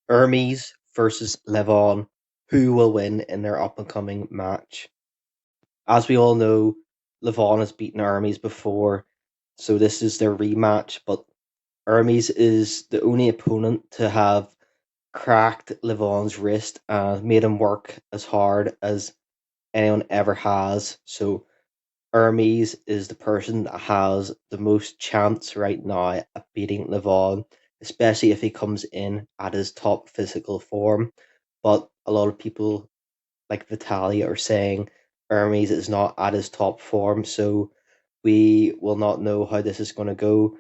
Ermes versus Levan. Who will win in their up and coming match? As we all know, Levan has beaten Ermes before, so this is their rematch. But Ermes is the only opponent to have cracked Levan's wrist and made him work as hard as anyone ever has. So Ermes is the person that has the most chance right now at beating Levan, especially if he comes in at his top physical form. But a lot of people like Vitali are saying Hermes is not at his top form, so we will not know how this is going to go.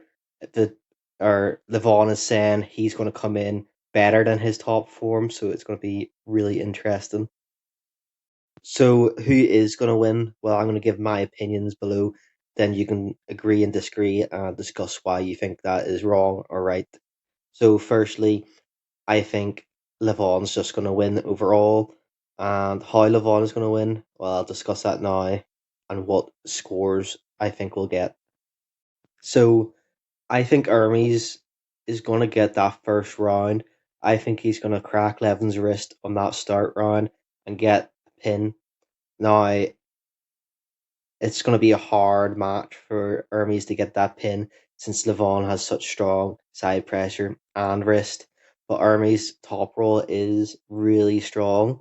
The or Levon is saying he's going to come in better than his top form, so it's going to be really interesting. So who is going to win? Well, I'm going to give my opinions below. Then you can agree and disagree and discuss why you think that is wrong or right. So firstly, I think Levon's just going to win overall. And how Levon is going to win, well, I'll discuss that now and what scores I think we'll get. So I think Hermes is going to get that first round. I think he's going to crack Levin's wrist on that start round and get a pin. Now, it's going to be a hard match for Hermes to get that pin since Levon has such strong side pressure and wrist. But Hermes' top roll is really strong.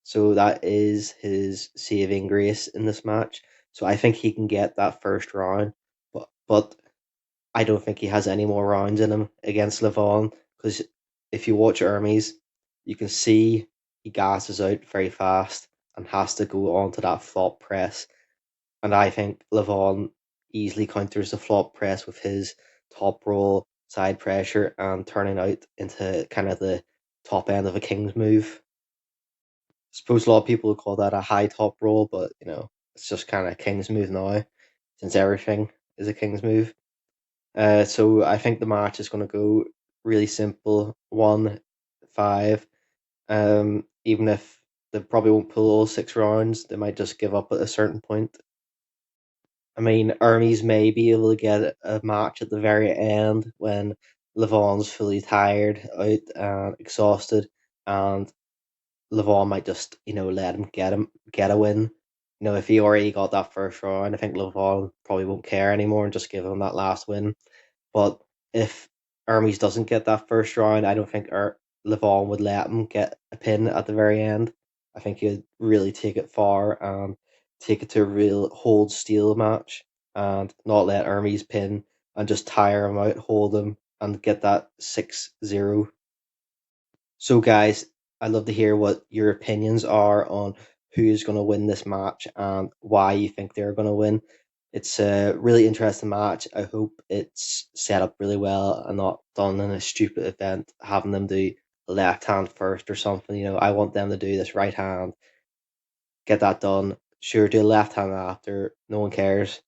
So that is his saving grace in this match. So I think he can get that first round. But I don't think he has any more rounds in him against Levon. Because if you watch Hermes, you can see he gasses out very fast and has to go on to that flop press, and I think Levon easily counters the flop press with his top roll, side pressure, and turning out into kind of the top end of a king's move. Suppose a lot of people would call that a high top roll, but it's just kind of king's move now, since everything is a king's move. So I think the match is going to go really simple, 1-5. Even if they probably won't pull all 6 rounds, they might just give up at a certain point. I mean, Ernie's may be able to get a match at the very end when Levon's fully tired out and exhausted, and Levon might just, let him get a win. If he already got that first round, I think Levon probably won't care anymore and just give him that last win. But if Hermes doesn't get that first round, I don't think Levon would let him get a pin at the very end. I think he'd really take it far and take it to a real hold steal match and not let Hermes pin and just tire him out, hold him, and get that 6-0. So, guys, I'd love to hear what your opinions are on who is going to win this match and why you think they're going to win. It's a really interesting match. I hope it's set up really well and not done in a stupid event, having them do left hand first or something. I want them to do this right hand, get that done. Sure, do left hand after. No one cares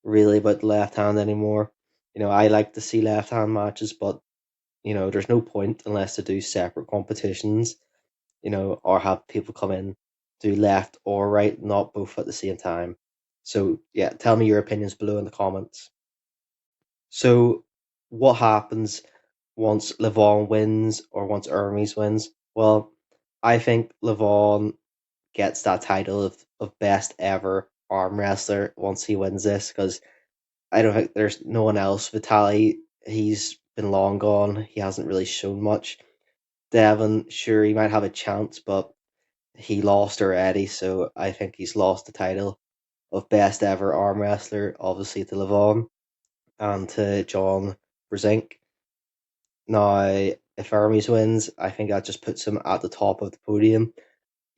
really about the left hand anymore. I like to see left hand matches, but there's no point unless they do separate competitions, or have people come in, do left or right, not both at the same time. So yeah, tell me your opinions below in the comments. So what happens once Levon wins or once Hermes wins? Well, I think Levon gets that title of best ever arm wrestler once he wins this, because I don't think there's no one else. Vitali, he's been long gone. He hasn't really shown much. Devon, sure, he might have a chance, but he lost already, so I think he's lost the title of best ever arm wrestler, obviously to Levon and to John Brzenk. Now, if Hermes wins, I think that just puts him at the top of the podium.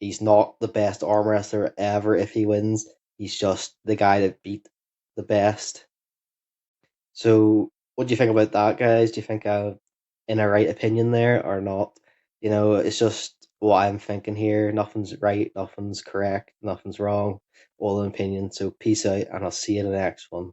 He's not the best arm wrestler ever if he wins. He's just the guy that beat the best. So, what do you think about that, guys? Do you think I'm in a right opinion there or not? It's just what I'm thinking here. Nothing's right, nothing's correct, nothing's wrong. All an opinion. So, peace out, and I'll see you in the next one.